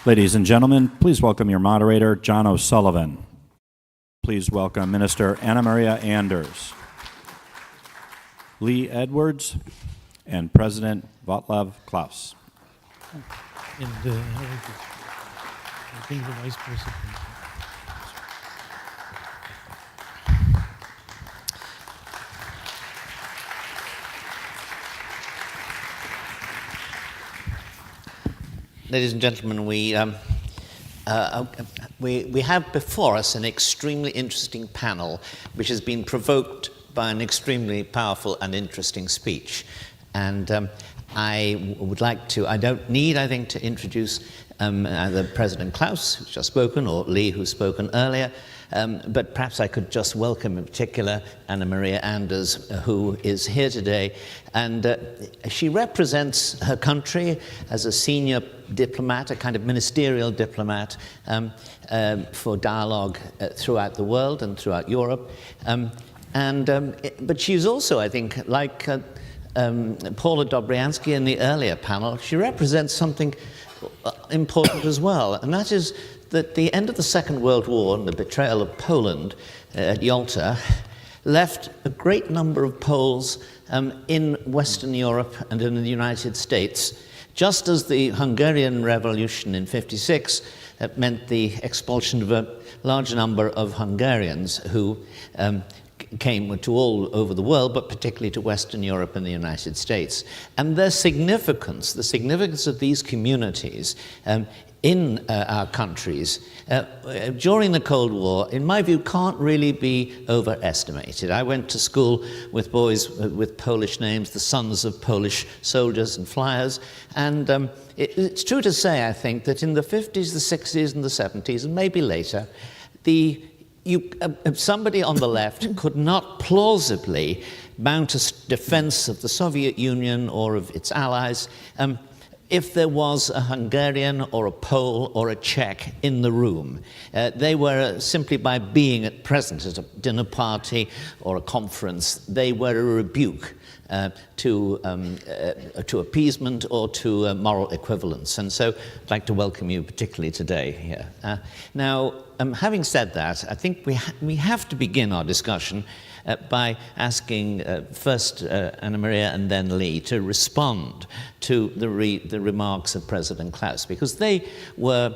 Ladies and gentlemen, please welcome your moderator, John O'Sullivan. Please welcome Minister Anna Maria Anders, Lee Edwards, and President Václav Klaus. And I think the Vice President. Ladies and gentlemen, we have before us an extremely interesting panel which has been provoked by an extremely powerful and interesting speech. And I would like to, I don't need, I think, to introduce either President Klaus, who's just spoken, or Lee, who's spoken earlier, but perhaps I could just welcome in particular Anna Maria Anders, who is here today. And she represents her country as a senior diplomat, a kind of ministerial diplomat for dialogue throughout the world and throughout Europe. But she's also, I think, like Paula Dobriansky in the earlier panel, she represents something important as well, and that is that the end of the Second World War and the betrayal of Poland at Yalta left a great number of Poles in Western Europe and in the United States, just as the Hungarian Revolution in '56 meant the expulsion of a large number of Hungarians who came to all over the world, but particularly to Western Europe and the United States. And their significance, the significance of these communities in our countries during the Cold War, in my view, can't really be overestimated. I went to school with boys with Polish names, the sons of Polish soldiers and flyers, and it's true to say, I think, that in the 50s, the 60s, and the 70s, and maybe later, somebody on the left could not plausibly mount a defense of the Soviet Union or of its allies if there was a Hungarian or a Pole or a Czech in the room. They were, simply by being present at a dinner party or a conference, they were a rebuke to appeasement or to moral equivalence. And so I'd like to welcome you particularly today here. Now, having said that, I think we have to begin our discussion by asking first Anna Maria and then Lee to respond to the remarks of President Klaus, because they were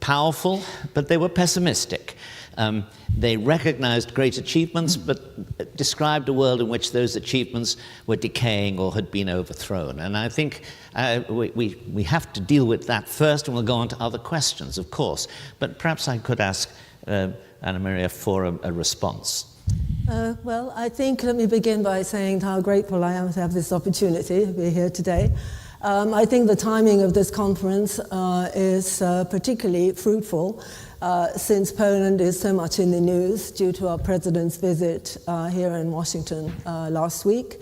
powerful, but they were pessimistic. They recognized great achievements, but described a world in which those achievements were decaying or had been overthrown. And I think we have to deal with that first, and we'll go on to other questions, of course. But perhaps I could ask Anna Maria for a response. Well, I think let me begin by saying how grateful I am to have this opportunity to be here today. I think the timing of this conference is particularly fruitful since Poland is so much in the news due to our president's visit here in Washington last week.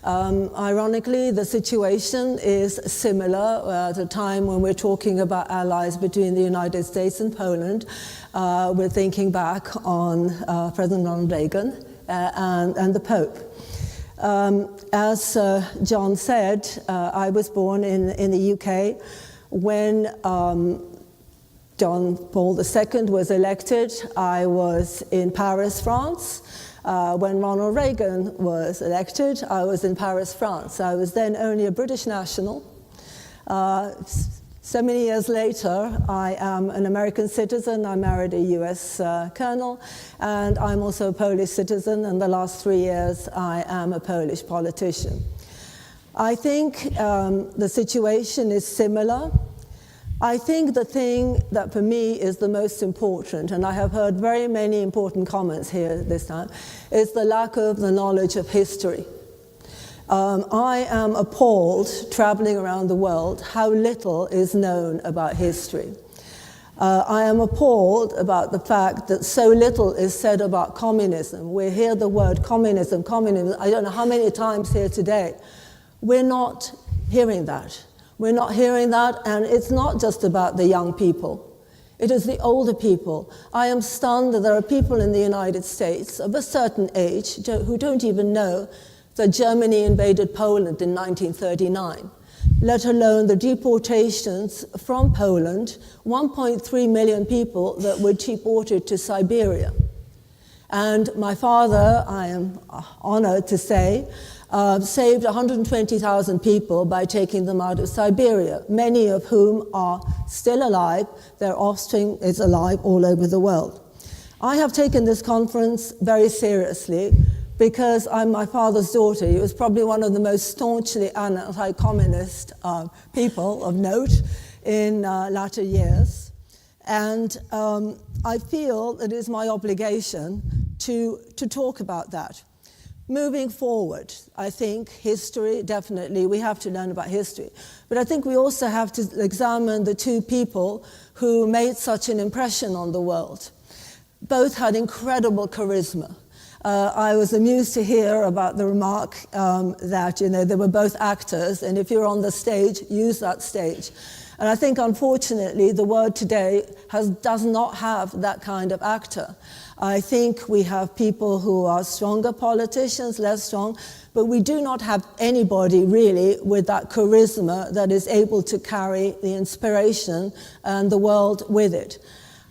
Ironically, the situation is similar at a time when we're talking about allies between the United States and Poland. We're thinking back on President Ronald Reagan and the Pope. As John said, I was born in the UK when John Paul II was elected. I was in Paris, France. When Ronald Reagan was elected, I was in Paris, France. I was then only a British national. So many years later, I am an American citizen. I married a US colonel, and I'm also a Polish citizen, and the last 3 years I am a Polish politician. I think the situation is similar. I think the thing that for me is the most important, and I have heard very many important comments here this time, is the lack of the knowledge of history. I am appalled, traveling around the world, how little is known about history. I am appalled about the fact that so little is said about communism. We hear the word communism, I don't know how many times here today. We're not hearing that. We're not hearing that, and it's not just about the young people. It is the older people. I am stunned that there are people in the United States of a certain age who don't even know that Germany invaded Poland in 1939. let alone the deportations from Poland, 1.3 million people that were deported to Siberia. And my father, I am honored to say, saved 120,000 people by taking them out of Siberia, many of whom are still alive. Their offspring is alive all over the world. I have taken this conference very seriously because I'm my father's daughter. He was probably one of the most staunchly anti-communist people of note in latter years. And I feel it is my obligation to talk about that. Moving forward, I think history, definitely, we have to learn about history. But I think we also have to examine the two people who made such an impression on the world. Both had incredible charisma. I was amused to hear about the remark that, they were both actors, and if you're on the stage, use that stage. And I think, unfortunately, the world today does not have that kind of actor. I think we have people who are stronger politicians, less strong, but we do not have anybody really with that charisma that is able to carry the inspiration and the world with it.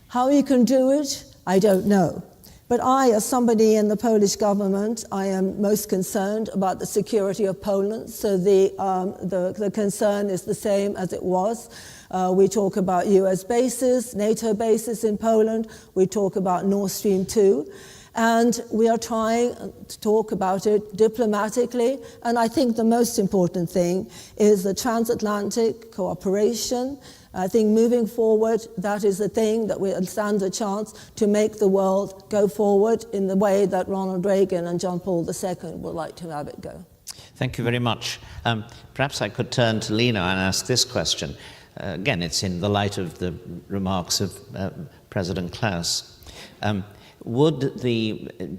How you can do it, I don't know. But I, as somebody in the Polish government, I am most concerned about the security of Poland. So the concern is the same as it was. We talk about US bases, NATO bases in Poland. We talk about Nord Stream 2. And we are trying to talk about it diplomatically. And I think the most important thing is the transatlantic cooperation. I think moving forward, that is the thing that will stand a chance to make the world go forward in the way that Ronald Reagan and John Paul II would like to have it go. Thank you very much. Perhaps I could turn to Lena and ask this question. Again, it's in the light of the remarks of President Klaus. Do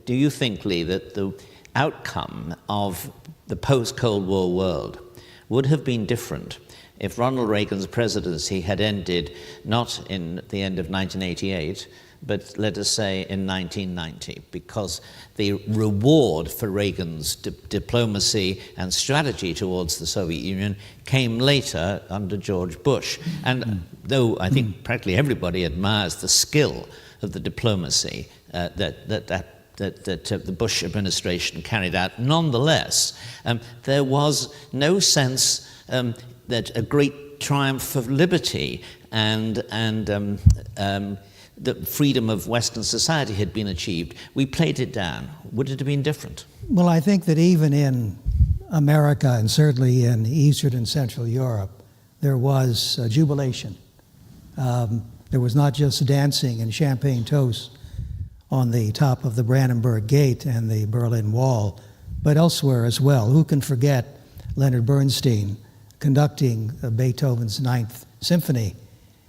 you think, Lee, that the outcome of the post-Cold War world would have been different if Ronald Reagan's presidency had ended not in the end of 1988, but let us say in 1990, because the reward for Reagan's diplomacy and strategy towards the Soviet Union came later under George Bush. And though I think practically everybody admires the skill of the diplomacy that the Bush administration carried out, nonetheless, there was no sense that a great triumph of liberty and the freedom of Western society had been achieved. We played it down. Would it have been different? Well, I think that even in America and certainly in Eastern and Central Europe, there was jubilation. There was not just dancing and champagne toasts on the top of the Brandenburg Gate and the Berlin Wall, but elsewhere as well. Who can forget Leonard Bernstein conducting Beethoven's Ninth Symphony,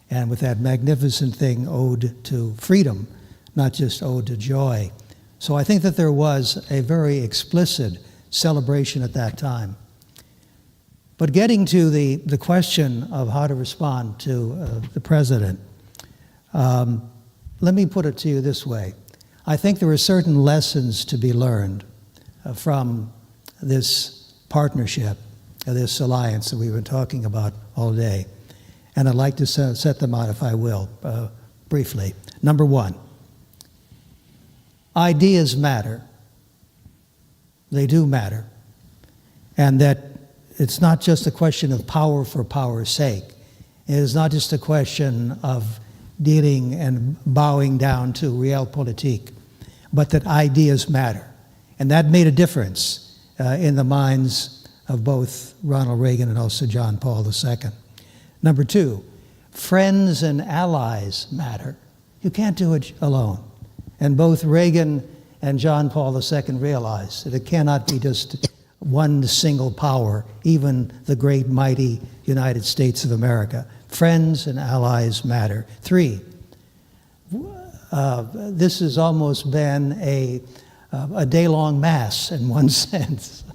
and with that magnificent thing, Ode to Freedom, not just Ode to Joy. So I think that there was a very explicit celebration at that time. But getting to the question of how to respond to the president, let me put it to you this way. I think there are certain lessons to be learned from this partnership, this alliance that we've been talking about all day. And I'd like to set them out, if I will, briefly. Number one, ideas matter. They do matter. And that it's not just a question of power for power's sake. It is not just a question of dealing and bowing down to realpolitik, but that ideas matter. And that made a difference in the minds of both Ronald Reagan and also John Paul II. Number two, friends and allies matter. You can't do it alone. And both Reagan and John Paul II realized that it cannot be just one single power, even the great mighty United States of America. Friends and allies matter. Three, this has almost been a day-long mass in one sense.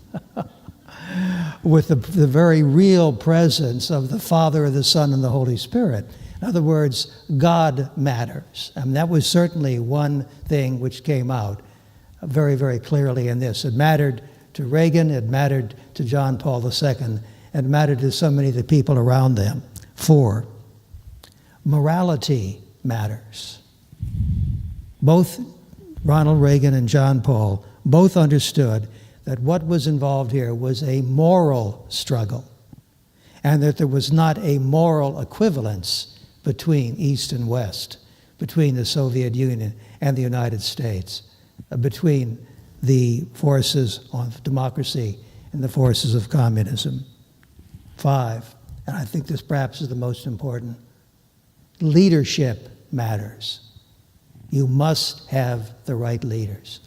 With the very real presence of the Father, the Son, and the Holy Spirit. In other words, God matters. And that was certainly one thing which came out very, very clearly in this. It mattered to Reagan, it mattered to John Paul II, and and mattered to so many of the people around them. 4, morality matters. Both Ronald Reagan and John Paul both understood that what was involved here was a moral struggle, and that there was not a moral equivalence between East and West, between the Soviet Union and the United States, between the forces of democracy and the forces of communism. 5, and I think this perhaps is the most important, leadership matters. You must have the right leaders.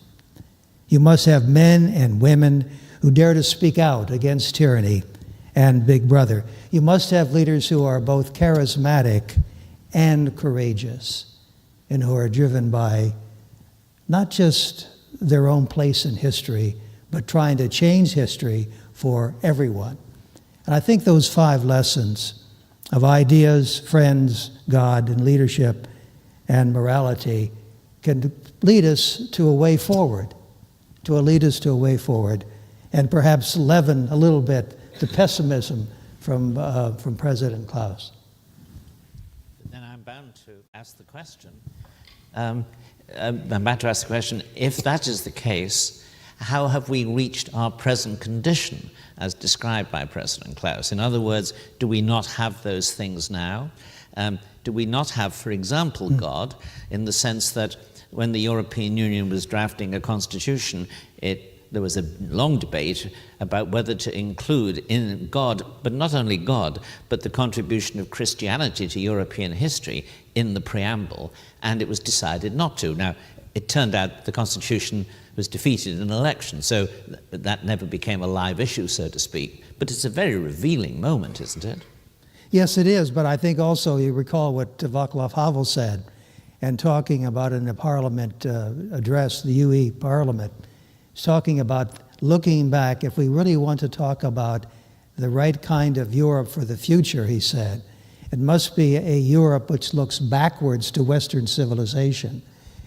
You must have men and women who dare to speak out against tyranny and Big Brother. You must have leaders who are both charismatic and courageous, and who are driven by not just their own place in history, but trying to change history for everyone. And I think those 5 lessons of ideas, friends, God, and leadership and morality can lead us to a way forward, and perhaps leaven a little bit the pessimism from President Klaus. Then I'm bound to ask the question. I'm about to ask the question, if that is the case, how have we reached our present condition as described by President Klaus? In other words, do we not have those things now? Do we not have, for example, God, in the sense that when the European Union was drafting a constitution, there was a long debate about whether to include in God, but not only God, but the contribution of Christianity to European history in the preamble, and it was decided not to. Now, it turned out the Constitution was defeated in an election, so that never became a live issue, so to speak. But it's a very revealing moment, isn't it? Yes, it is, but I think also you recall what Václav Havel said, and talking about in the Parliament address, the UE Parliament, he's talking about looking back. If we really want to talk about the right kind of Europe for the future, he said, it must be a Europe which looks backwards to Western civilization.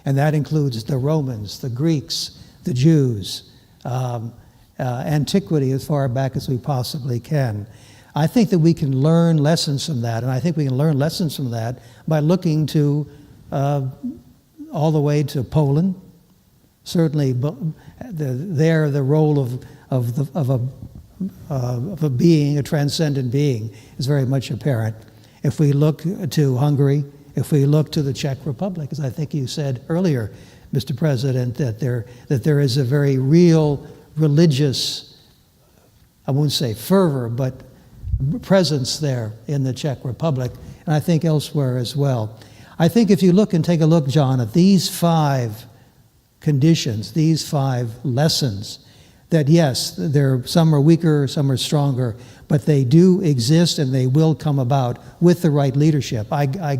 And that includes the Romans, the Greeks, the Jews, antiquity as far back as we possibly can. I think that we can learn lessons from that, and I think we can learn lessons from that by looking to all the way to Poland. Certainly, the role of a being, a transcendent being, is very much apparent. If we look to Hungary, if we look to the Czech Republic, as I think you said earlier, Mr. President, that there is a very real religious, I won't say fervor, but presence there in the Czech Republic, and I think elsewhere as well. I think if you look and take a look, John, at these 5 conditions, these 5 lessons, that yes, some are weaker, some are stronger, but they do exist and they will come about with the right leadership. I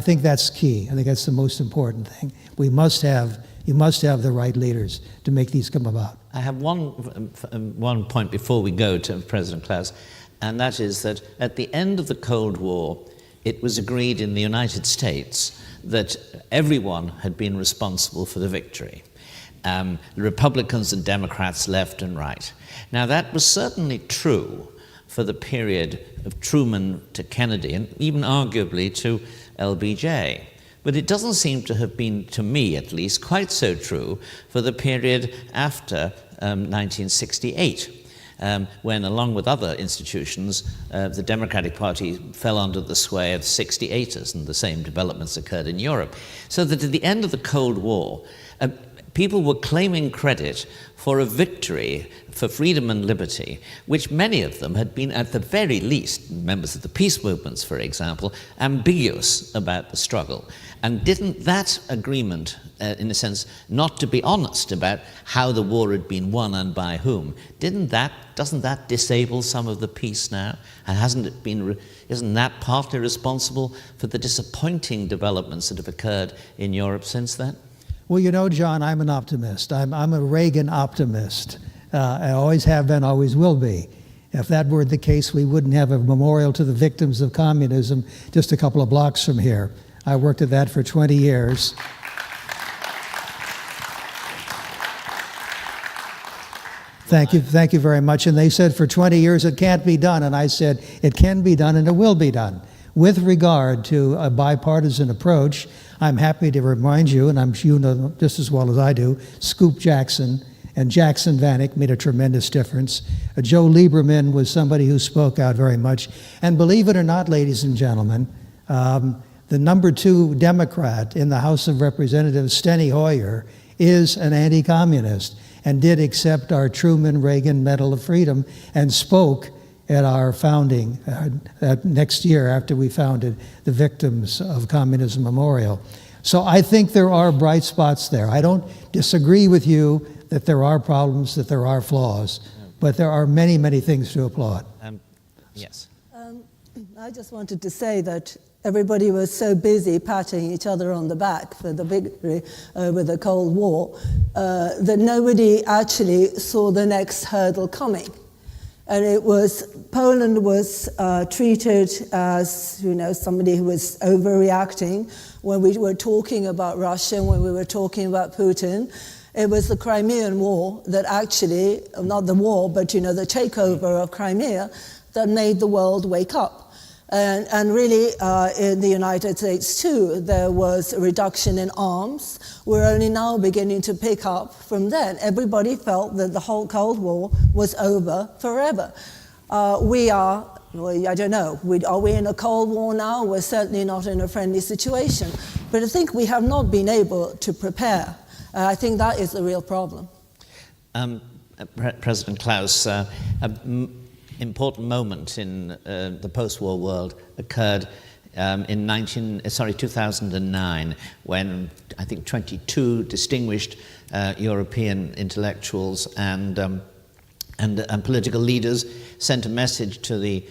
think that's key. I think that's the most important thing. You must have the right leaders to make these come about. I have one point before we go to President Klaus, and that is that at the end of the Cold War, it was agreed in the United States that everyone had been responsible for the victory. The Republicans and Democrats, left and right. Now, that was certainly true for the period of Truman to Kennedy, and even arguably to LBJ. But it doesn't seem to have been, to me at least, quite so true for the period after 1968. When, along with other institutions, the Democratic Party fell under the sway of 68ers, and the same developments occurred in Europe. So that at the end of the Cold War, people were claiming credit for a victory for freedom and liberty, which many of them had been, at the very least, members of the peace movements, for example, ambiguous about the struggle. And didn't that agreement, in a sense, not to be honest about how the war had been won and by whom, doesn't that disable some of the peace now? And isn't that partly responsible for the disappointing developments that have occurred in Europe since then? Well, you know, John, I'm an optimist. I'm a Reagan optimist. I always have been, always will be. If that were the case, we wouldn't have a memorial to the victims of communism just a couple of blocks from here. I worked at that for 20 years. Thank you very much. And they said for 20 years it can't be done, and I said it can be done and it will be done. With regard to a bipartisan approach, I'm happy to remind you, and you know just as well as I do, Scoop Jackson and Jackson Vanik made a tremendous difference. Joe Lieberman was somebody who spoke out very much. And believe it or not, ladies and gentlemen, the number 2 Democrat in the House of Representatives, Steny Hoyer, is an anti-communist and did accept our Truman-Reagan Medal of Freedom and spoke at our founding next year after we founded the Victims of Communism Memorial. So I think there are bright spots there. I don't disagree with you that there are problems, that there are flaws, but there are many, many things to applaud. Yes. I just wanted to say that everybody was so busy patting each other on the back for the victory over the Cold War that nobody actually saw the next hurdle coming. And it was, Poland was treated as, you know, somebody who was overreacting when we were talking about Russia, when we were talking about Putin. It was the Crimean War that actually, not the war, but, you know, the takeover of Crimea that made the world wake up. And really, in the United States too, there was a reduction in arms. We're only now beginning to pick up from then. Everybody felt that the whole Cold War was over forever. We are, well, I don't know, are we in a Cold War now? We're certainly not in a friendly situation. But I think we have not been able to prepare. I think that is the real problem. President Klaus, important moment in the post-war world occurred in 2009, when I think 22 distinguished European intellectuals and political leaders sent a message to the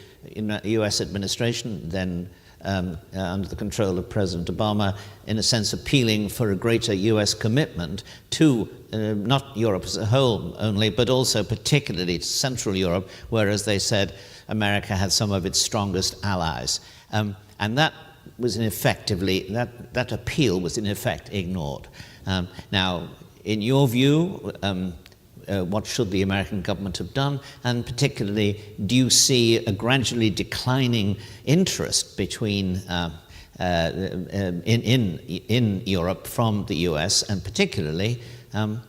U.S. administration, then under the control of President Obama, in a sense appealing for a greater U.S. commitment to not Europe as a whole only, but also particularly to Central Europe, where, as they said, America had some of its strongest allies. And that was that appeal was in effect ignored. Now, in your view, what should the American government have done? And particularly, do you see a gradually declining interest between in Europe from the US, and particularly, how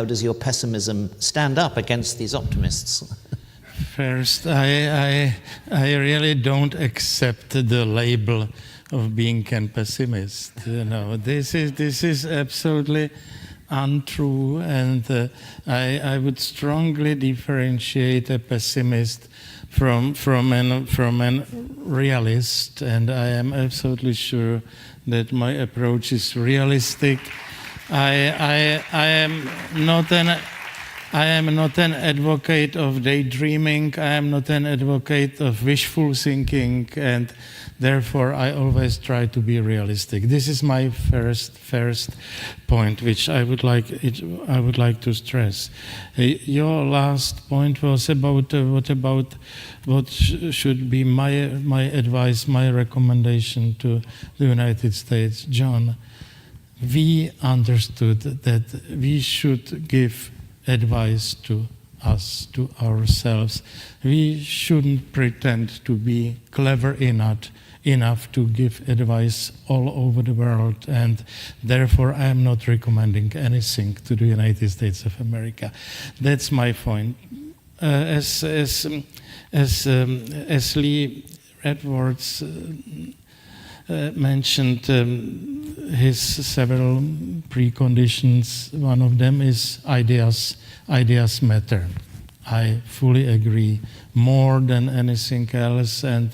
does your pessimism stand up against these optimists? First, I really don't accept the label of being a pessimist. You know, this is absolutely untrue, and I would strongly differentiate a pessimist from an realist, and I am absolutely sure that my approach is realistic. I am not an advocate of daydreaming. I am not an advocate of wishful thinking, and therefore I always try to be realistic. This is my first point, which I would like to stress. Your last point was about what should be my advice, my recommendation to the United States. John, we understood that we should give advice to us, to ourselves. We shouldn't pretend to be clever enough to give advice all over the world, and therefore I am not recommending anything to the United States of America. That's my point. As Lee Edwards mentioned his several preconditions. One of them is ideas matter. I fully agree, more than anything else. And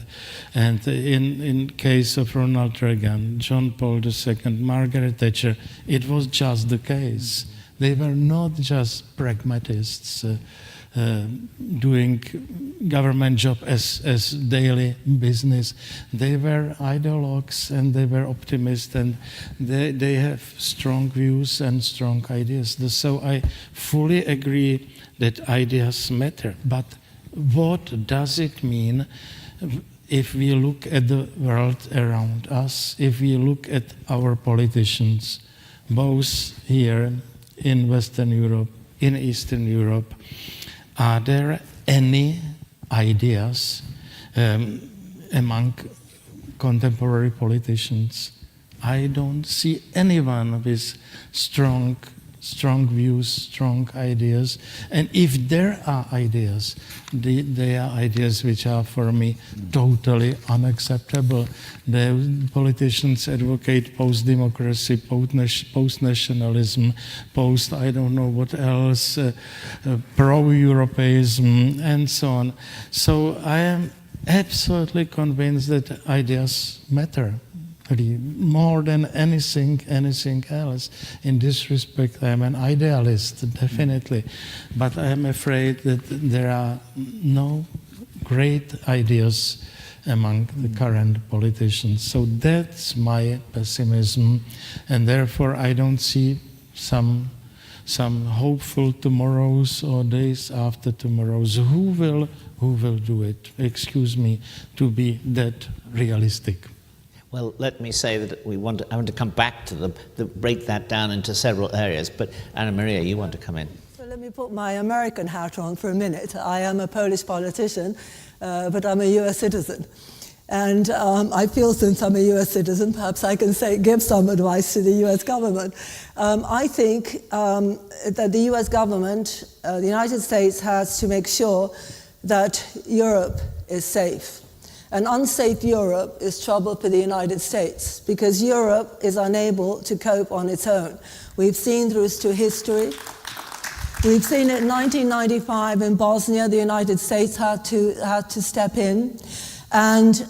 in case of Ronald Reagan, John Paul II, Margaret Thatcher, it was just the case. They were not just pragmatists doing government job as daily business. They were ideologues, and they were optimists, and they have strong views and strong ideas. So I fully agree that ideas matter. But what does it mean if we look at the world around us, if we look at our politicians, both here in Western Europe in Eastern Europe. Are there any ideas among contemporary politicians? I don't see anyone with strong views, strong ideas. And if there are ideas, they are ideas which are for me totally unacceptable. The politicians advocate post-democracy, post-nationalism, I don't know what else, pro-Europeism, and so on. So I am absolutely convinced that ideas matter. More than anything else. In this respect, I am an idealist, definitely. But I am afraid that there are no great ideas among the current politicians. So that's my pessimism, and therefore I don't see some hopeful tomorrows or days after tomorrows. Who will do it? Excuse me, to be that realistic. Well, let me say that I want to come back to break that down into several areas. But Anna Maria, you want to come in? So let me put my American hat on for a minute. I am a Polish politician, but I'm a US citizen. And I feel since I'm a US citizen, perhaps I can give some advice to the US government. I think that the US government, the United States, has to make sure that Europe is safe. An unsafe Europe is trouble for the United States because Europe is unable to cope on its own. We've seen through history. We've seen it in 1995 in Bosnia. The United States had to step in. And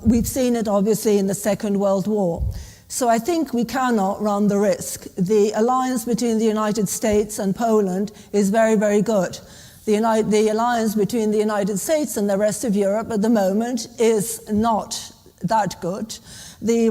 we've seen it obviously in the Second World War. So I think we cannot run the risk. The alliance between the United States and Poland is very, very good. The alliance between the United States and the rest of Europe at the moment is not that good. The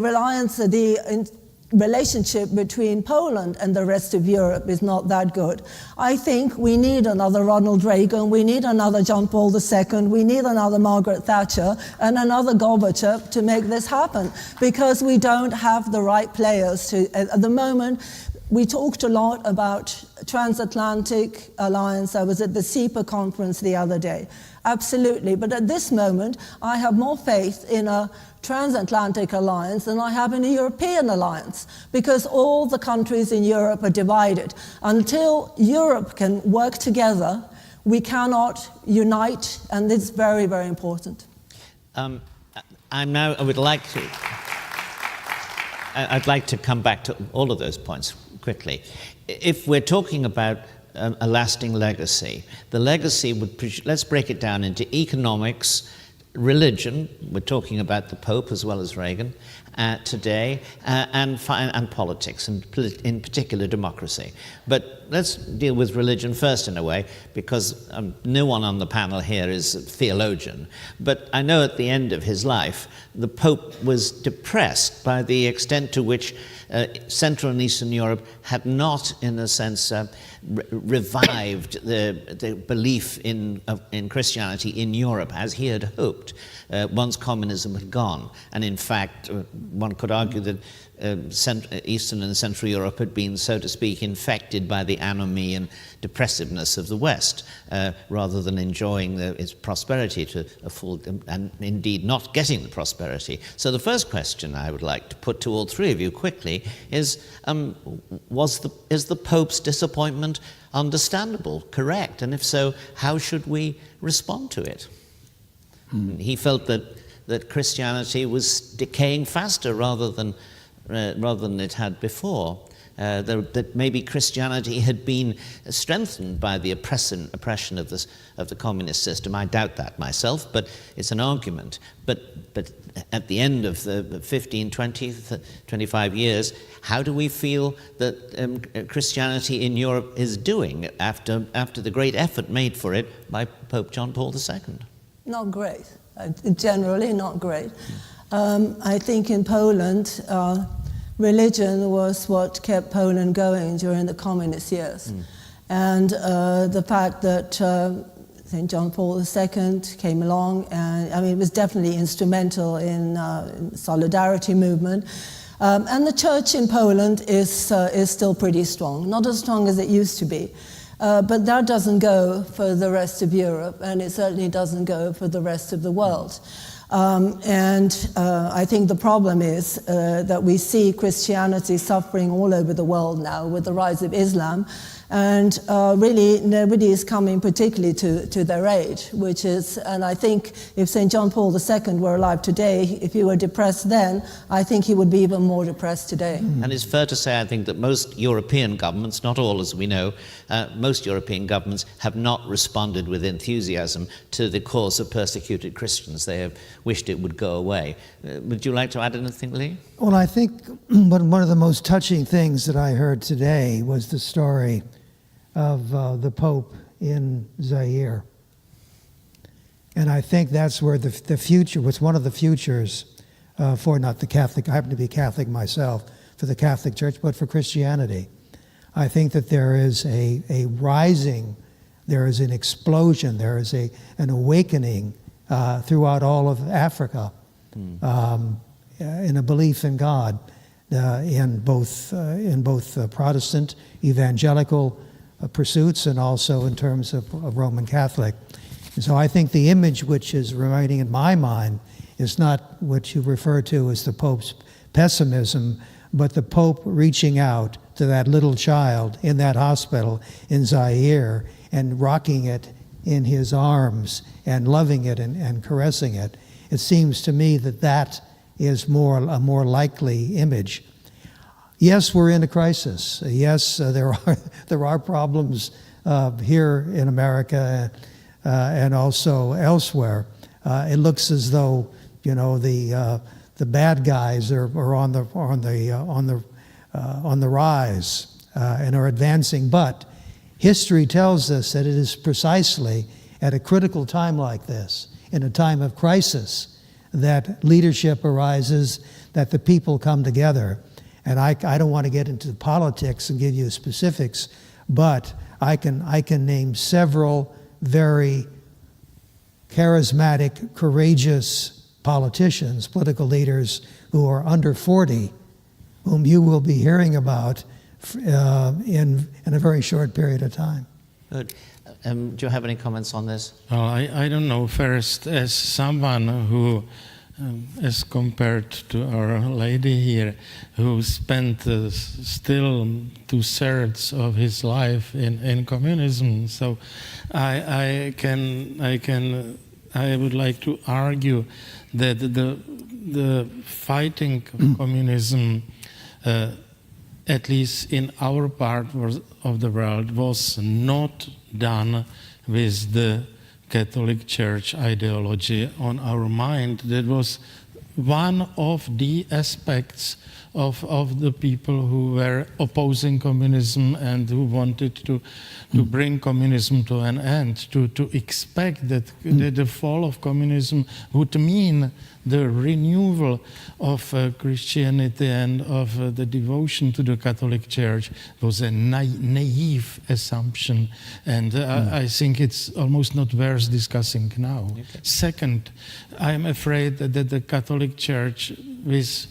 relationship between Poland and the rest of Europe is not that good. I think we need another Ronald Reagan, we need another John Paul II, we need another Margaret Thatcher and another Gorbachev to make this happen because we don't have the right players at the moment. We talked a lot about transatlantic alliance. I was at the CEPA conference the other day. Absolutely. But at this moment, I have more faith in a transatlantic alliance than I have in a European alliance because all the countries in Europe are divided. Until Europe can work together, we cannot unite, and it's very, very important. I'd like to come back to all of those points quickly. If we're talking about a lasting legacy, the legacy would, let's break it down into economics, religion, we're talking about the Pope as well as Reagan today, and politics, and in particular democracy. But let's deal with religion first in a way, because no one on the panel here is a theologian. But I know at the end of his life, the Pope was depressed by the extent to which Central and Eastern Europe had not, in a sense, revived the belief in Christianity in Europe as he had hoped once communism had gone. And in fact, one could argue that Eastern and Central Europe had been, so to speak, infected by the anomie and depressiveness of the West, rather than enjoying its prosperity to a full, and indeed not getting the prosperity. So the first question I would like to put to all three of you quickly is, is the Pope's disappointment understandable, correct? And if so, how should we respond to it? He felt that Christianity was decaying faster rather than it had before. That maybe Christianity had been strengthened by the oppression of the communist system. I doubt that myself, but it's an argument. But at the end of the 15, 20, 25 years, how do we feel that Christianity in Europe is doing after the great effort made for it by Pope John Paul II? Not great. Generally not great. I think in Poland, religion was what kept Poland going during the communist years. And the fact that St. John Paul II came along, and I mean, it was definitely instrumental in solidarity movement. And the church in Poland is still pretty strong, not as strong as it used to be. But that doesn't go for the rest of Europe, and it certainly doesn't go for the rest of the world. I think the problem is that we see Christianity suffering all over the world now with the rise of Islam, and really nobody is coming particularly to their aid, which is, and I think if St. John Paul II were alive today, if he were depressed then, I think he would be even more depressed today. And it's fair to say, I think, that most European governments, not all as we know, most European governments have not responded with enthusiasm to the cause of persecuted Christians. They have wished it would go away. Would you like to add anything, Lee? Well, I think one of the most touching things that I heard today was the story of the Pope in Zaire. And I think that's where the future, was one of the futures for not the Catholic, I happen to be Catholic myself, for the Catholic Church, but for Christianity. I think that there is a rising, there is an explosion, there is an awakening throughout all of Africa in a belief in God, in both Protestant, evangelical pursuits, and also in terms of Roman Catholic. And so I think the image which is remaining in my mind is not what you refer to as the Pope's pessimism, but the Pope reaching out to that little child in that hospital in Zaire and rocking it in his arms and loving it and caressing it. It seems to me that is a more likely image. Yes, we're in a crisis. Yes, there are problems here in America and also elsewhere. It looks as though the bad guys are on the rise and are advancing. But history tells us that it is precisely at a critical time like this, in a time of crisis, that leadership arises, that the people come together. And I don't want to get into politics and give you specifics, but I can name several very charismatic, courageous politicians, political leaders who are under 40, whom you will be hearing about in a very short period of time. Good. Do you have any comments on this? Well, I don't know. First, as someone who, as compared to Our Lady here, who spent still 2/3 of his life in communism, so I would like to argue that the fighting of communism, at least in our part of the world, was not done with the Catholic Church ideology on our mind. That was one of the aspects of the people who were opposing communism and who wanted to bring communism to an end, to expect that the fall of communism would mean the renewal of Christianity and of the devotion to the Catholic Church was a naive assumption, and I think it's almost not worth discussing now. Okay. Second, I'm afraid that the Catholic Church with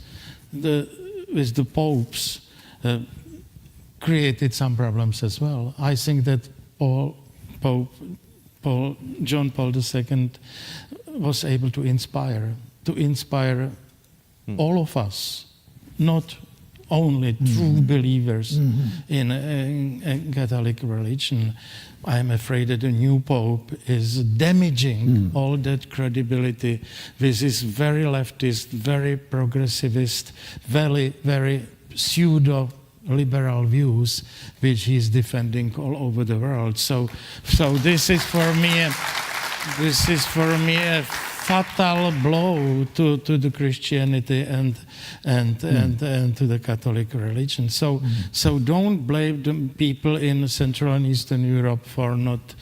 the popes created some problems as well. I think that John Paul II was able to inspire all of us, not only true believers in Catholic religion. I'm afraid that the new Pope is damaging all that credibility with his very leftist, very progressivist, very, very pseudo-liberal views, which he's defending all over the world. So this is for me a fatal blow to the Christianity and to the Catholic religion. So don't blame the people in Central and Eastern Europe for not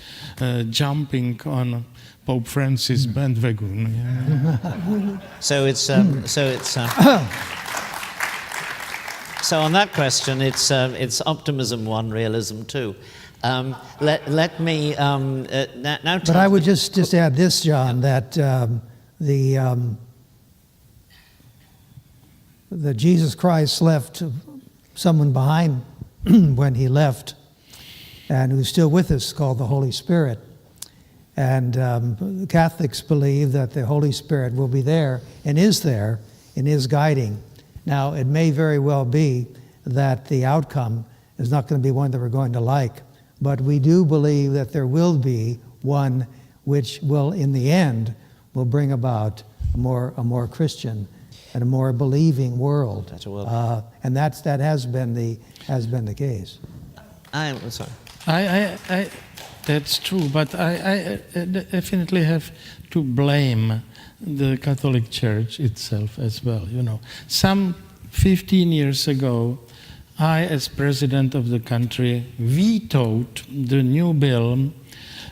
jumping on Pope Francis bandwagon. Yeah. So on that question, it's optimism one, realism two. Let me now. But I would just add this, John, that that Jesus Christ left someone behind when he left, and who's still with us, called the Holy Spirit. And Catholics believe that the Holy Spirit will be there and is guiding. Now, it may very well be that the outcome is not going to be one that we're going to like, but we do believe that there will be one which will, in the end, will bring about a more Christian and a more believing world. Better world. And that has been the case. I'm sorry. That's true, but I definitely have to blame the Catholic Church itself as well. You know, some 15 years ago, I, as president of the country, vetoed the new bill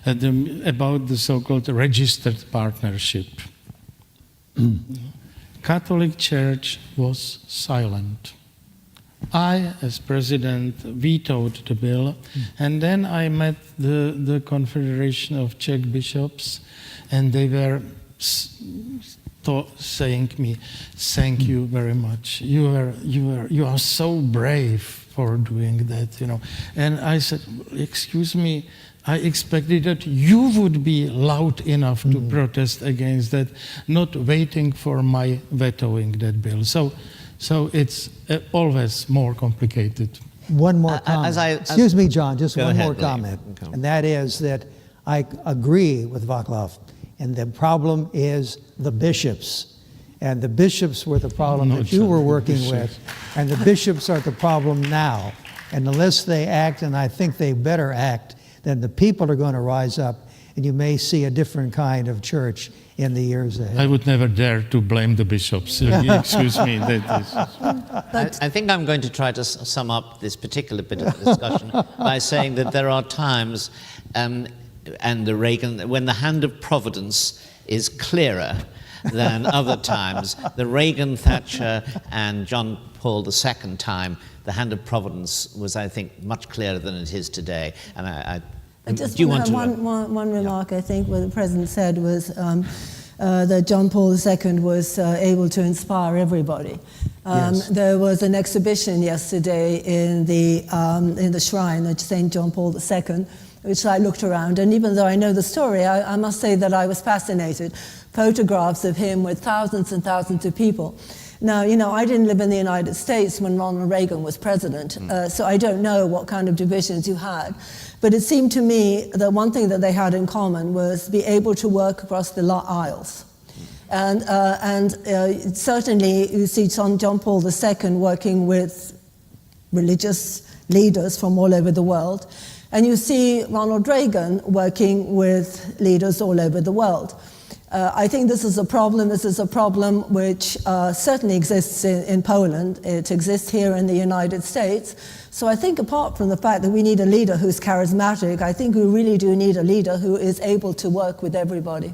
about the so-called registered partnership. Catholic Church was silent. I, as president, vetoed the bill, and then I met the Confederation of Czech Bishops, and they were saying to me, "Thank you very much. You are so brave for doing that, you know." And I said, "Excuse me, I expected that you would be loud enough to protest against that, not waiting for my vetoing that bill." So it's always more complicated. One more comment. Excuse me, John, just one more Blake. comment. Okay. And that is that I agree with Václav. And the problem is the bishops. And the bishops were the problem No, that you were John, working bishops. with. And the bishops are the problem now. And unless they act, and I think they better act, then the people are going to rise up. And you may see a different kind of church in the years ahead. I would never dare to blame the bishops. Excuse me. I think I'm going to try to sum up this particular bit of the discussion by saying that there are times, and the Reagan, when the hand of Providence is clearer than other times. The Reagan, Thatcher, and John Paul II time, the hand of Providence was, I think, much clearer than it is today. And I just do you want to one remark, I think, what the President said was that John Paul II was able to inspire everybody. Yes. There was an exhibition yesterday in the shrine of St. John Paul II, which I looked around, and even though I know the story, I must say that I was fascinated. Photographs of him with thousands and thousands of people. Now, you know, I didn't live in the United States when Ronald Reagan was president, so I don't know what kind of divisions you had. But it seemed to me that one thing that they had in common was be able to work across the aisles. And certainly you see John Paul II working with religious leaders from all over the world, and you see Ronald Reagan working with leaders all over the world. I think this is a problem. This is a problem which certainly exists in Poland. It exists here in the United States. So I think apart from the fact that we need a leader who's charismatic, I think we really do need a leader who is able to work with everybody.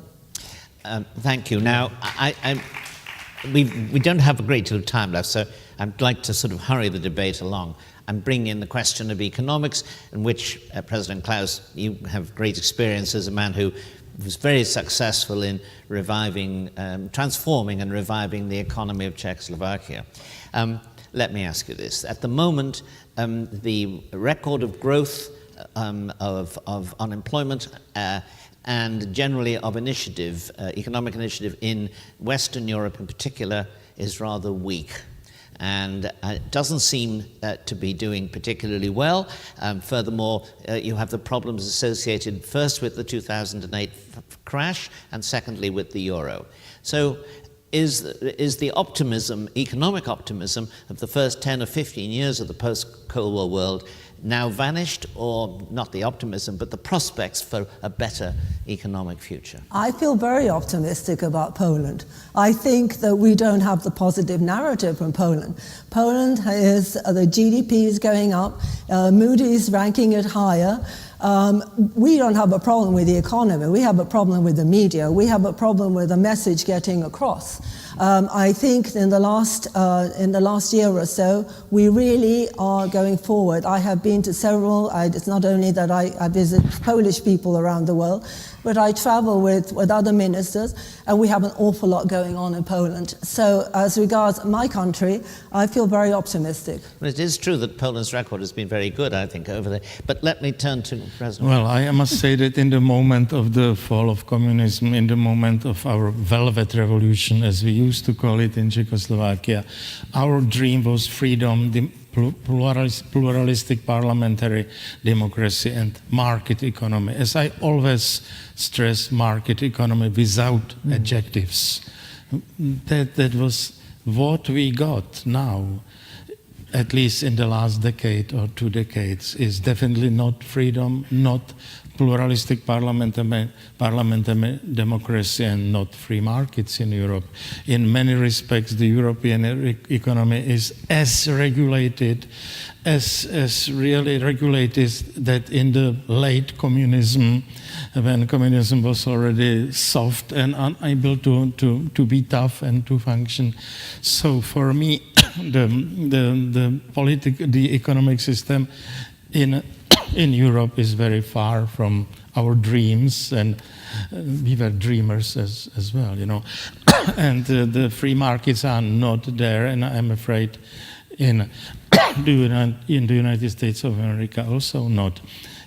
Thank you. Now, we don't have a great deal of time left, so I'd like to sort of hurry the debate along and bring in the question of economics, in which, President Klaus, you have great experience as a man who was very successful in reviving, transforming and reviving the economy of Czechoslovakia. Let me ask you this. At the moment, the record of growth of unemployment and generally of initiative, economic initiative in Western Europe in particular, is rather weak. And it doesn't seem to be doing particularly well. Furthermore, you have the problems associated first with the 2008 crash and secondly with the euro. So is the optimism, economic optimism of the first 10 or 15 years of the post-Cold War world now vanished, or not the optimism, but the prospects for a better economic future? I feel very optimistic about Poland. I think that we don't have the positive narrative from Poland. Poland is, the GDP is going up, Moody's ranking it higher. We don't have a problem with the economy. We have a problem with the media. We have a problem with the message getting across. I think in the last year or so, we really are going forward. I have been to several. It's not only that I visit Polish people around the world, but I travel with other ministers, and we have an awful lot going on in Poland. So as regards my country, I feel very optimistic. Well, it is true that Poland's record has been very good, I think, over there. But let me turn to President. Well, I must say that in the moment of the fall of communism, in the moment of our Velvet Revolution, as we used to call it in Czechoslovakia, our dream was freedom, pluralistic parliamentary democracy and market economy. As I always stress, market economy without adjectives. That was what we got now, at least in the last decade or 2 decades, is definitely not freedom, not pluralistic parliamentary democracy, and not free markets in Europe. In many respects, the European economy is as regulated, as really regulated that in the late communism, when communism was already soft and unable to be tough and to function. So for me, the economic system in Europe is very far from our dreams, and we were dreamers as well, you know. And the free markets are not there, and I'm afraid in the United States of America also not.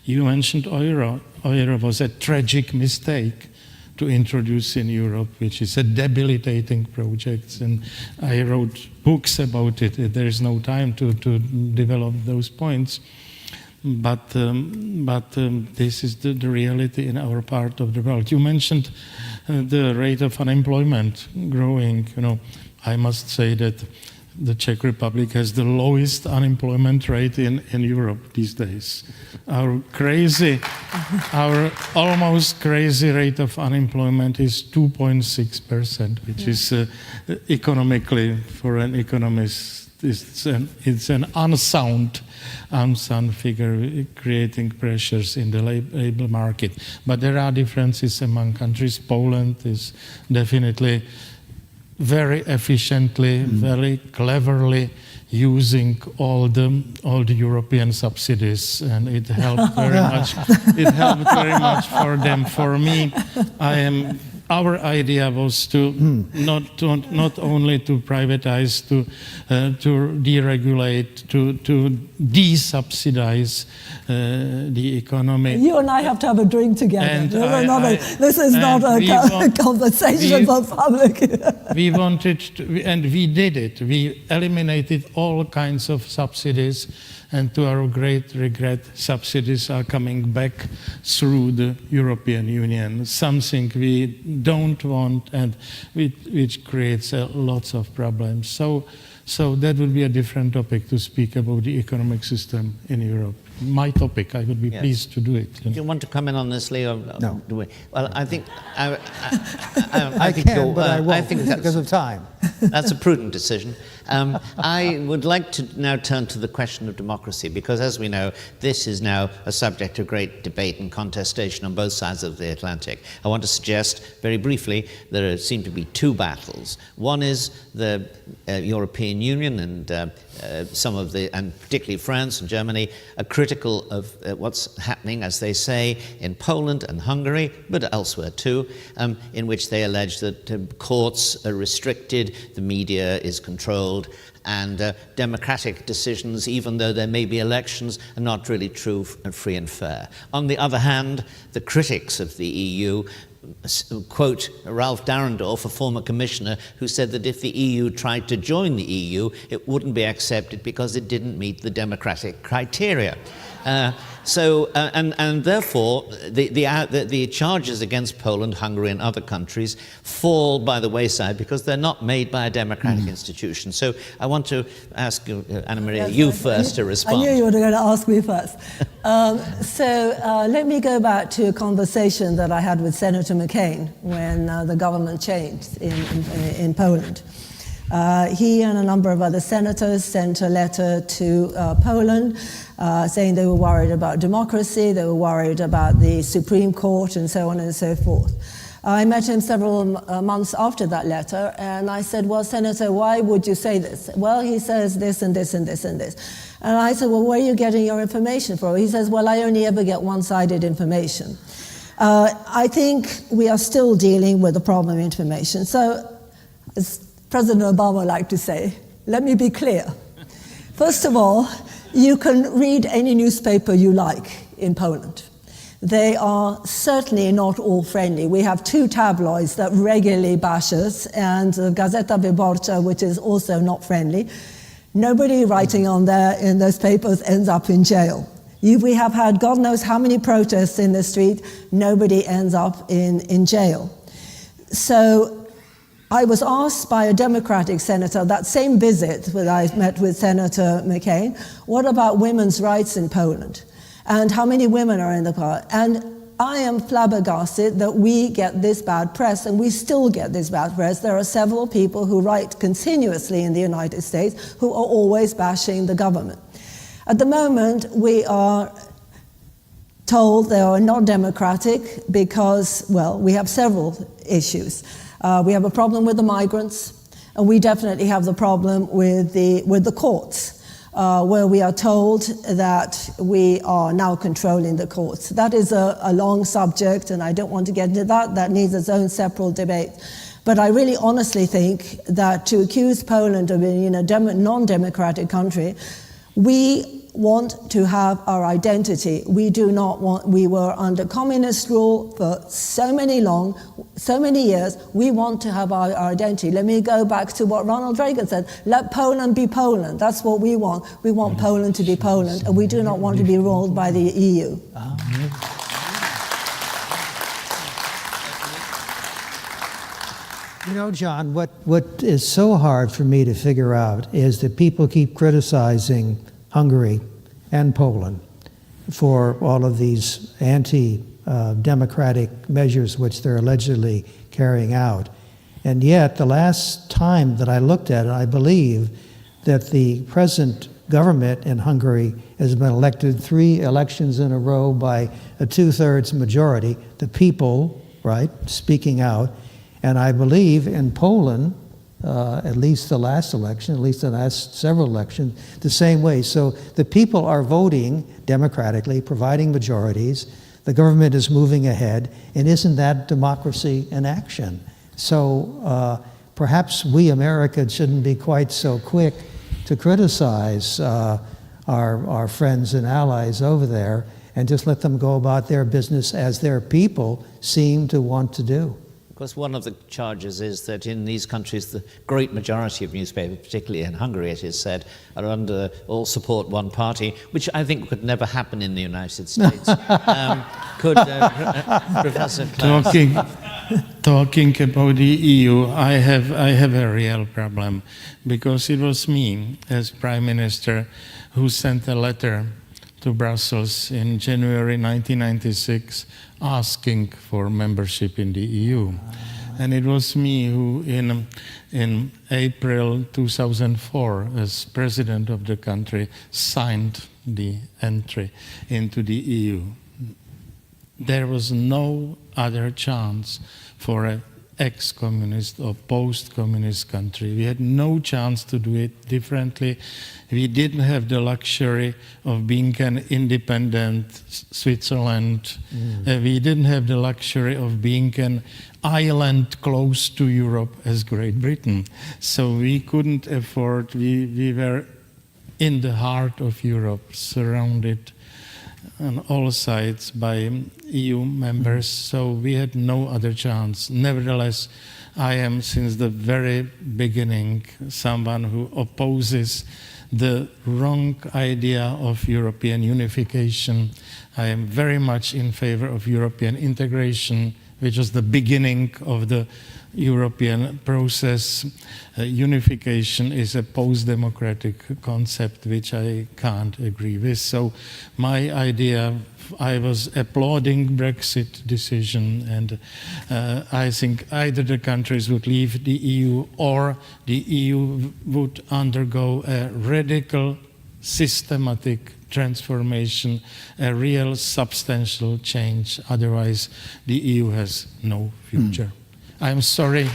You mentioned euro. Euro was a tragic mistake to introduce in Europe, which is a debilitating project, and I wrote books about it. There is no time to develop those points. But this is the reality in our part of the world. You mentioned the rate of unemployment growing. You know, I must say that the Czech Republic has the lowest unemployment rate in Europe these days. Our almost crazy rate of unemployment is 2.6%, which is economically, for an economist, it's an unsound figure, creating pressures in the labor market. But there are differences among countries. Poland is definitely very efficiently, very cleverly using all the European subsidies, and it helped very much. It helped very much for them. For me, our idea was to not only to privatize, to deregulate, to de-subsidize the economy. You and I have to have a drink together. And this is not a conversation for public. We wanted to, and we did it. We eliminated all kinds of subsidies, and to our great regret, subsidies are coming back through the European Union, something we don't want and which creates lots of problems. So that would be a different topic to speak about the economic system in Europe. My topic, I would be pleased to do it. Do you want to comment on this, Leo? No. Well, I think I can, but I won't because of time. That's a prudent decision. I would like to now turn to the question of democracy, because as we know, this is now a subject of great debate and contestation on both sides of the Atlantic. I want to suggest very briefly there seem to be 2 battles. One is the European Union and some of the, and particularly France and Germany, are critical of what's happening, as they say, in Poland and Hungary, but elsewhere too, in which they allege that courts are restricted, the media is controlled, and democratic decisions, even though there may be elections, are not really true and free and fair. On the other hand, the critics of the EU quote Ralph Dahrendorf, a former commissioner, who said that if the EU tried to join the EU, it wouldn't be accepted because it didn't meet the democratic criteria. And therefore, the charges against Poland, Hungary, and other countries fall by the wayside because they're not made by a democratic institution. So I want to ask you, Anna Maria, you first to respond. I knew you were going to ask me first. Let me go back to a conversation that I had with Senator McCain when the government changed in Poland. He and a number of other senators sent a letter to Poland saying they were worried about democracy, they were worried about the Supreme Court, and so on and so forth. I met him several months after that letter, and I said, well, Senator, why would you say this? Well, he says this and this and this and this. And I said, well, where are you getting your information from? He says, well, I only ever get one-sided information. I think we are still dealing with the problem of information. So, as President Obama liked to say, let me be clear. First of all, you can read any newspaper you like in Poland. They are certainly not all friendly. We have 2 tabloids that regularly bash us, and Gazeta Wyborcza, which is also not friendly. Nobody writing on there in those papers ends up in jail. We have had God knows how many protests in the street. Nobody ends up in jail. So I was asked by a Democratic senator, that same visit when I met with Senator McCain, what about women's rights in Poland? And how many women are in the parliament? And I am flabbergasted that we get this bad press, and we still get this bad press. There are several people who write continuously in the United States who are always bashing the government. At the moment, we are told they are not democratic because, well, we have several issues. We have a problem with the migrants, and we definitely have the problem with the courts. Where we are told that we are now controlling the courts. That is a long subject, and I don't want to get into that. That needs its own separate debate. But I really honestly think that to accuse Poland of being a non-democratic country, we want to have our identity. We do not want, we were under communist rule for so many years. We want to have our identity. Let me go back to what Ronald Reagan said. Let Poland be Poland. That's what we want. We want Poland to be Poland, and we do not want to be ruled by the EU. You know, John, what is so hard for me to figure out is that people keep criticizing Hungary and Poland for all of these anti-democratic measures which they're allegedly carrying out. And yet, the last time that I looked at it, I believe that the present government in Hungary has been elected 3 elections in a row by a 2/3 majority, the people, right, speaking out. And I believe in Poland, at least the last election, at least the last several elections, the same way. So the people are voting democratically, providing majorities. The government is moving ahead, and isn't that democracy in action? So perhaps we Americans shouldn't be quite so quick to criticize our friends and allies over there, and just let them go about their business as their people seem to want to do. Of course, one of the charges is that in these countries, the great majority of newspapers, particularly in Hungary, it is said, are under all support one party, which I think could never happen in the United States. Professor Klaus? Talking about the EU, I have a real problem, because it was me, as Prime Minister, who sent a letter to Brussels in January 1996 asking for membership in the EU. And it was me who, in April 2004, as president of the country, signed the entry into the EU. There was no other chance for an ex-communist or post-communist country. We had no chance to do it differently. We didn't have the luxury of being an independent Switzerland. We didn't have the luxury of being an island close to Europe as Great Britain. So we couldn't afford, we were in the heart of Europe, surrounded on all sides by EU members, so we had no other chance. Nevertheless, I am, since the very beginning, someone who opposes the wrong idea of European unification. I am very much in favor of European integration, which was the beginning of the European process. Unification is a post-democratic concept which I can't agree with. So my idea, I was applauding Brexit decision, and I think either the countries would leave the EU or the EU would undergo a radical, systematic transformation, a real substantial change. Otherwise, the EU has no future. I'm sorry.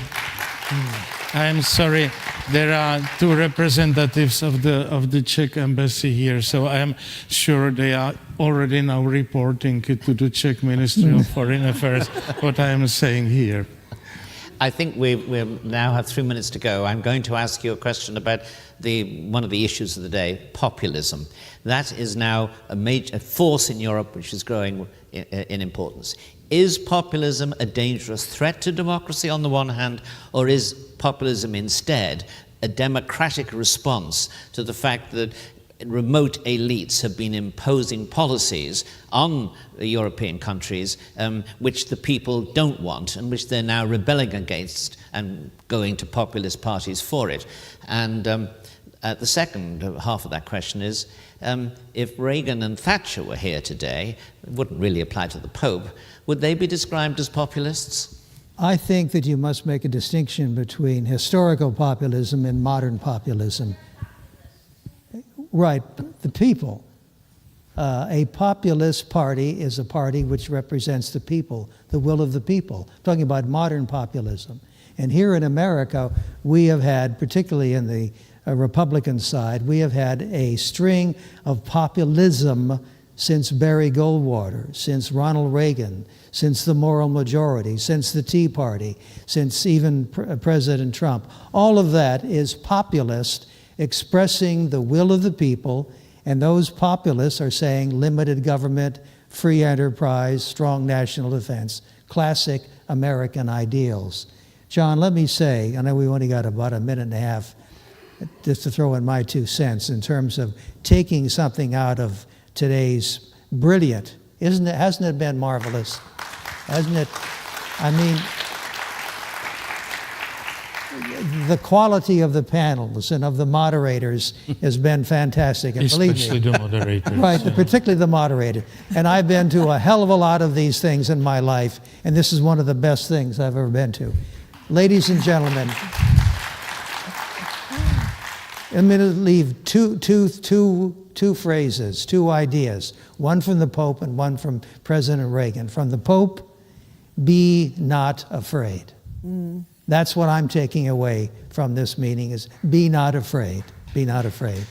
I'm sorry. There are two representatives of the Czech embassy here, so I am sure they are already now reporting it to the Czech Ministry of Foreign Affairs what I am saying here. I think we now have 3 minutes to go. I'm going to ask you a question about one of the issues of the day, populism. That is now a major force in Europe which is growing in importance. Is populism a dangerous threat to democracy on the one hand, or is populism instead a democratic response to the fact that remote elites have been imposing policies on the European countries which the people don't want and which they're now rebelling against and going to populist parties for it? And the second half of that question is, if Reagan and Thatcher were here today, it wouldn't really apply to the Pope, would they be described as populists? I think that you must make a distinction between historical populism and modern populism. Right, the people. A populist party is a party which represents the people, the will of the people. I'm talking about modern populism. And here in America, we have had, particularly in the Republican side, we have had a string of populism since Barry Goldwater, since Ronald Reagan, since the moral majority, since the Tea Party, since even President Trump. All of that is populist, expressing the will of the people, and those populists are saying limited government, free enterprise, strong national defense, classic American ideals. John, let me say, I know we only got about a minute and a half, just to throw in my 2 cents in terms of taking something out of today's brilliant, hasn't it been marvelous? Hasn't it? I mean, the quality of the panels and of the moderators has been fantastic. And Especially believe me, the moderators. right, particularly the moderator. And I've been to a hell of a lot of these things in my life, and this is one of the best things I've ever been to. Ladies and gentlemen, I'm going to leave two phrases, two ideas, one from the Pope and one from President Reagan. From the Pope, be not afraid. That's what I'm taking away from this meeting is be not afraid, be not afraid.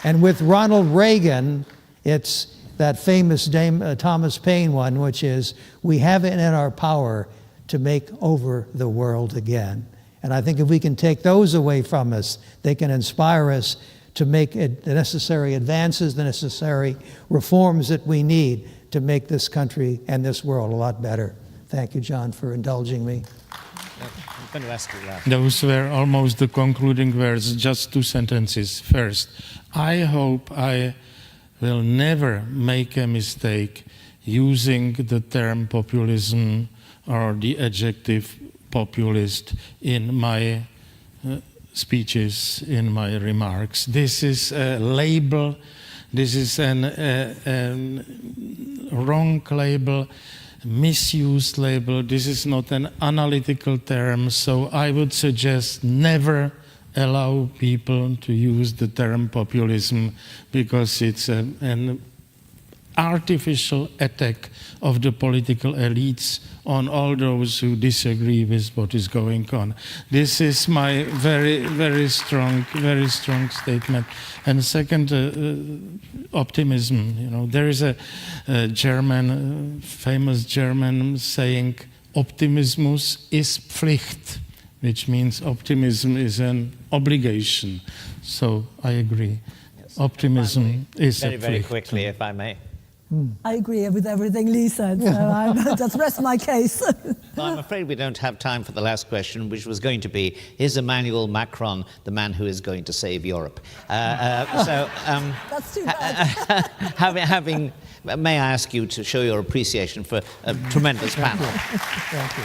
And with Ronald Reagan, it's that famous Thomas Paine one, which is, we have it in our power to make over the world again. And I think if we can take those away from us, they can inspire us to make the necessary advances, the necessary reforms that we need to make this country and this world a lot better. Thank you, John, for indulging me. I'm going to ask you that. Those were almost the concluding words, just 2 sentences. First, I hope I will never make a mistake using the term populism or the adjective populist in my speeches, in my remarks. This is a label, this is a wrong label, misused label. This is not an analytical term, so I would suggest never allow people to use the term populism because it's an artificial attack of the political elites on all those who disagree with what is going on. This is my very strong statement. And second, optimism. You know, there is a German, famous German saying, "Optimismus ist Pflicht," which means optimism is an obligation. So I agree. Yes. Optimism is a very Pflicht. quickly, if I may. I agree with everything Lee said, so I just rest my case. Well, I'm afraid we don't have time for the last question, which was going to be, is Emmanuel Macron the man who is going to save Europe? That's too bad. May I ask you to show your appreciation for a tremendous panel? Thank you.